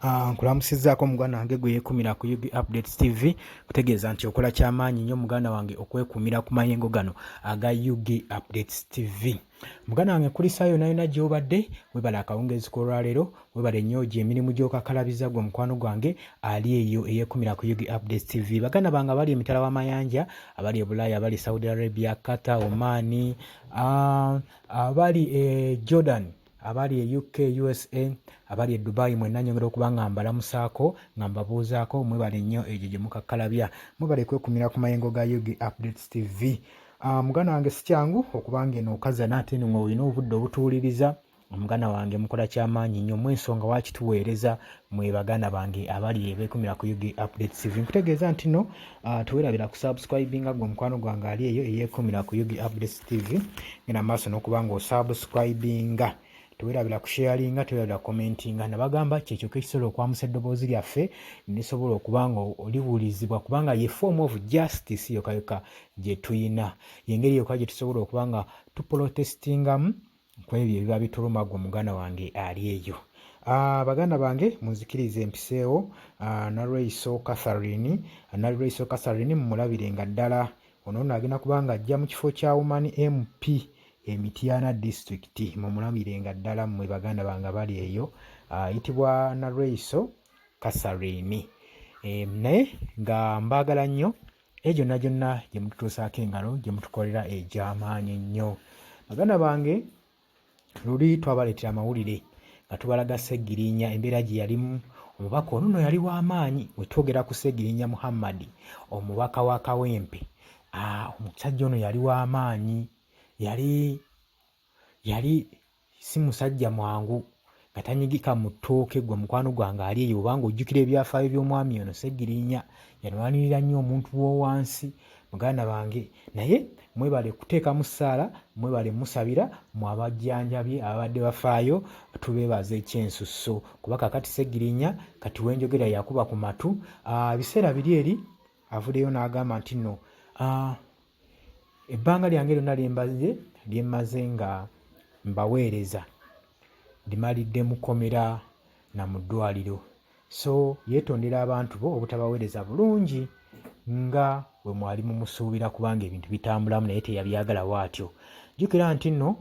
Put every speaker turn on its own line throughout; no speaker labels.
Nkulamusizzaako muganda wange gwe yeekumira ku UG Updates TV kutegeeza nti okola kyamaanyi nnyo muganda wange okwekumira ku mayengo gano aga UG Updates TV. Muganda wange kulisaa yonna gy'obadde webala akawungeezi k'olwaleero webale nnyo emirimu gy'okakalabiza gwe mukwano gwange ali eyo eyeekumira ku UG Updates TV. Baganda bange abali emitala w'amayanja, abali e Bulaaya, abali Saudi Arabia, Qatar, Oman, abali Jordan, abali e UK, USA, abali e Dubai, mwenna nyongera okuba nga mbalamusaako nga mbabuuzaako mwebale nnyo egyo gye mukakkalabya. Mwebale kwekumira ku mayengo ga UG Updates TV. Muganda wange si kyangu okuba ng'eno okaza n'ate nga olina obudde obutuwuliriza. Muganda wange mukola kyamaanyi nnyo mwensonga wakituweereza mwe baganda bange abali beekumira ku UG Updates TV. Nkutegeeza nti no teweerabira ku subscribinga gwe mukwano gwange ali eyo eyeekumira ku UG Updates TV. Genda maaso n'okuba nga osubscribinga. Teweerabira ku sharinga, teweerabira commentinga. Nabagamba kyekyo kisobola okwamusa eddoboozi lyaffe nisobola okuba nga olibuulizibwa kubanga ye form of justice yokka gye tuyina. Y'engeri yokka gye tusobola okuba nga tuprotestingamu ku ebyo ebiba bituluma gwe muganda wange ali eyo. Baganda bange munzikirize empiseewo Nalweyiso Catherine mumulabirenga ddala. Ono agenda kuba nga ajja mu kifo kya Woman MP Mityana District mumulabirenga ddala mmwe baganda bange bali eyo. Ayitibwa Nalweyiso Catherine. Naye nga mbaagala nnyo gyonna gye mututuusaako engalo gye mutukolera egy'amaanyi nnyo. Baganda bange luli twabaleetera amawulire nga tubalaga Sseggirinya embeera gye yalimu. Omubaka ono yali w'amaanyi we twogera ku Sseggirinya Muhammad, omubaka wa Kawempe. Omusajja ono yali w'amaanyi, yali si musajja mwangu nga tanyigika mu ttooke gwe mukwano gwange ali eyo. Obanga ojjukira ebyafaayo by'omwami ono Sseggirinya yalwanirira nnyo omuntu w'owansi muganda bange. Naye mwebale kuteekamu ssaala, mwebale musabira mu abajjanjabye abadde bafaayo, tubeebaza ekyensusso kuba kakati Sseggirinya kati wenjogera yakuba ku matu. Biseera biri eri avuddeyo n'agamba nti nno ebbanga lyange lyonna lyemmaze nga mbaweereza limalidde mu kkomera na mu ddwaliro, so yeetondera abantu bo obutabaweereza bulungi nga bwe mwali mumusuubira kubanga ebintu bitambulamu naye teyabyagala bw'atyo. Jjukira nti nno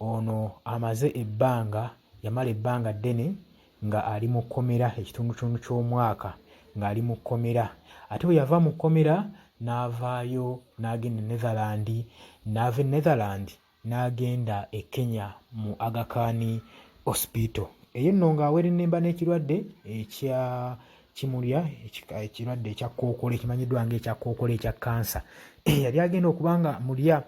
ono yamala ebbanga ddene nga ali mu kkomera ekitundutundu ky'omwaka ng'ali mu kkomera. Ate bwe yava mu kkomera n'avaayo n'agenda n'ava e Netherland n'agenda e Kenya mu Aga Khan Hospital. Eyo nno ng'aweera ennemba n'ekirwadde ekya kimulya, ekirwadde ekya kkookolo ekimanyiddwa ng'ekya kkookolo ekya kansa. Yali agenda okuba nga mulya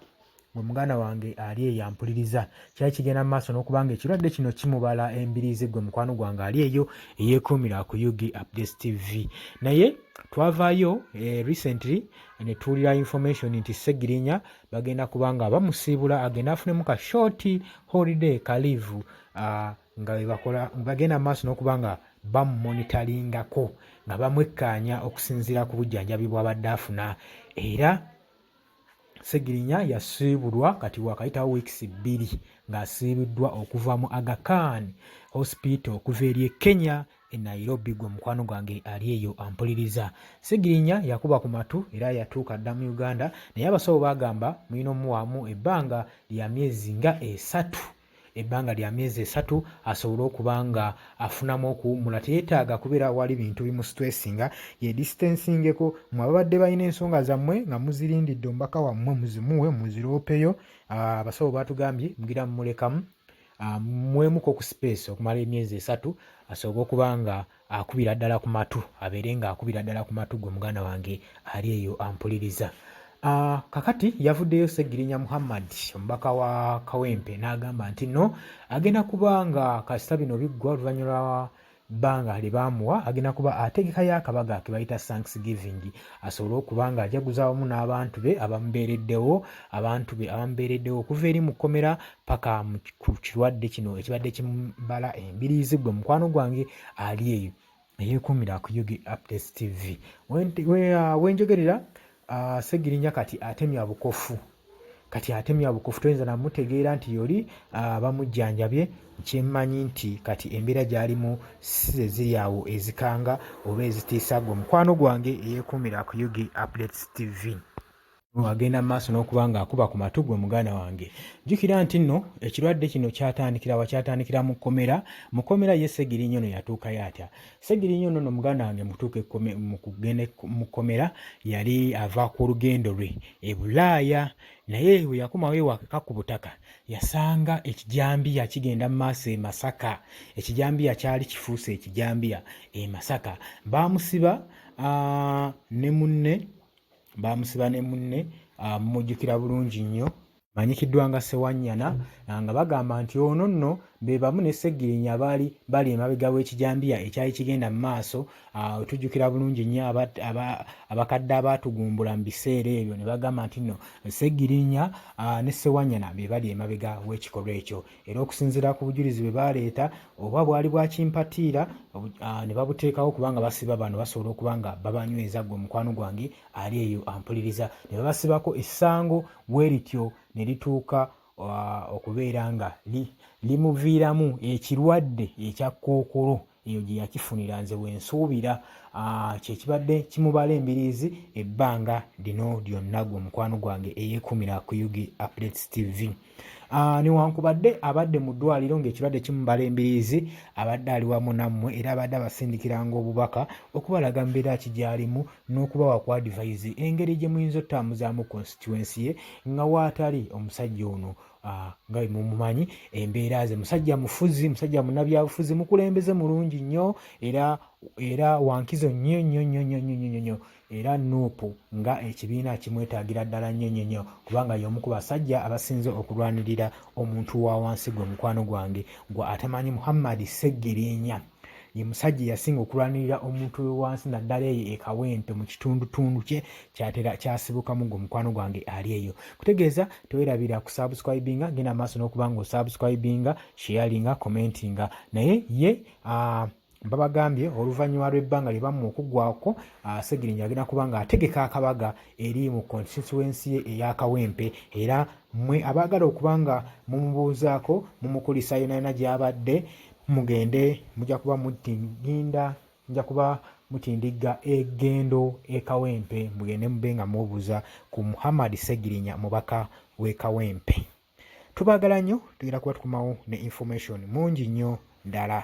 gwe muganda wange ali eyo ampuliriza. Kyali kigenda mu maaso n'okuba nga ekirwadde kino kimubala embiriizi gwe mukwano gwange ali eyo eyeekuumira ku UG Updates TV. Naye twavaayo recently ne tuwulira information nti Sseggirinya bagenda kuba nga bamusiibula agenda afunemu ka short holiday ka leave nga bagenda mu maaso n'okuba nga bamumonitoringako nga bamwekkaanya okusinziira ku bujjanjabi bw'abadde afuna. Era Sseggirinya yasiibulwa kati wakayitawo weeks 2 ng'asiibiddwa okuva mu Aga Khan Hospital okuva eri e Kenya e Nairobi gwe mukwano gwange ali eyo ampuliriza. Sseggirinya yakuba ku matu era yatuuka dda mu Uganda, naye abasawo bagamba mulina omuwaamu ebbanga lya myezi nga 3. Ebbanga lya myezi 3 asobole okuba nga afunamu okuwummula. Teyeetaaga kubeera wali bintu bimusitressinga, ye distancingeko. Mwe ababadde balina ensonga zammwe nga muzirindidde omubaka wammwe muzimuwe muziroopeyo. Abasawo batugambye mugira mumulekamu mwemuko ku space okumala emyezi 3 asobole okuba nga akubira ddala ku matu, abeere nga akubira ddala ku matu gwe muganda wange ali eyo ampuliriza. Kakati yavuddeyo Sseggirinya Muhammad omubaka wa Kawempe n'agamba nti nno agenda kuba nga kasita bino biggwa oluvannyuma lwa bbanga lye baamuwa, agenda kuba ategekayo akabaga ke bayita Thanksgiving asobole okuba nga ajaguza wamu n'abantu be abamubeereddewo okuva eri mu kkomera paka ku kirwadde kino ekibadde kimubala embiriizi gwe mukwano gwange ali eyo eyeekuumira ku UG Updates TV. Wenjogerera Sseggirinya kati atemya bukofu kati atemya bukufu toyinza namutegeera nti yoli bamujjanjabye. Kyemmanyi nti kati embeera gy'alimu si ziri awo ezikanga oba ezitiisa gwe mukwano gwange eyeekuumira ku Yugi Updates TV. Agenda maaso n'okuba ng'akuba ku matu gwe muganda wange. Jjukira nti nno ekirwadde kino kyatandikira mu kkomera. Mu kkomera ye Ssegirinya ono yatuukayo atya? Ssegirinya ono no muganda wange mutuuke mu kugenda mu kkomera yali ava ku lugendo lwe e Bulaaya, naye bwe yakomawo ewaka ku butaka yasanga ekijambiya kigenda mu maaso e Masaka. Ekijambiya kyali kifuuse ekijambiya e Masaka. Baamusiba ne munne mujjukira bulungi nnyo, manyikiddwa nga Ssewanyana, nga bagamba nti ono nno be bamu ne Ssegirinya bali emabega w'ekijambiya ekyali kigenda mu maaso. Tujjukira bulungi nnyo abakadde abaatugumbula mu biseera ebyo ne bagamba nti nno Ssegirinya ne Ssewanyana be bali emabega w'ekikolwa ekyo, era okusinziira ku bujulizi bwe baaleeta oba bwali bwakimpatiira ne babuteekawo kubanga basiba bano basobola okuba nga babanyweza gwe mukwano gwange ali eyo ampuliriza, ne babasibako essango bwe lityo ne lituuka okubeera nga limuviiramu ekirwadde ekya kkookolo. Eyo gye yakifunira nze wensuubira. Kyekibadde kimubala embiriizi ebbanga lino lyonna gwe mukwano gwange eyeekuumira ku Yugi Updates TV. Newankubadde abadde mu ddwaliro ng'ekirwadde kimubala embiriizi, abadde ali wamu nammwe era abadde abasindikiranga obubaka okubalaga mbeera ki gy'alimu n'okubawa ku advise engeri gye muyinza otambuzaamu constituency ye nga waatali omusajja ono nga bwe mumumanyi embeera ze. Musajja mufuzi, musajja munnabyabufuzi, mukulembeze mulungi nnyo era wankizo nnyo era nuupu nga ekibiina kimwetaagira ddala nnyo kubanga y'omu ku basajja abasinze okulwanirira omuntu wa wansi gwe mukwano gwange gwe atamanyi Muhammad Ssegirinya. Ye musajja yasinga okulwanirira omuntu we wansi naddala eyo e Kawempe mu kitundutundu kye kyasibukamu gwe mukwano gwange ali eyo. Kutegeeza teweerabira kusubscribinga, genda maaso n'okuba nga osubscribinga, sharinga, commentinga. Naye ye babagambye oluvannyuma lw'ebbanga lye bamu okuggwako, Ssegirinya agenda kuba nga ategeka akabaga eri mu constituency ye eya Kawempe, era mmwe abaagala okuba nga mumubuuzaako mumukulisa yonna gy'abadde mugende mujja kuba mutindiga egendo e Kawempe, mugende mube nga mubuuza ku Muhammad Ssegirinya mubaka w'e Kawempe. Tubaagala nnyo, tugenda kuba tukumawo ne information mungi nnyo ddala.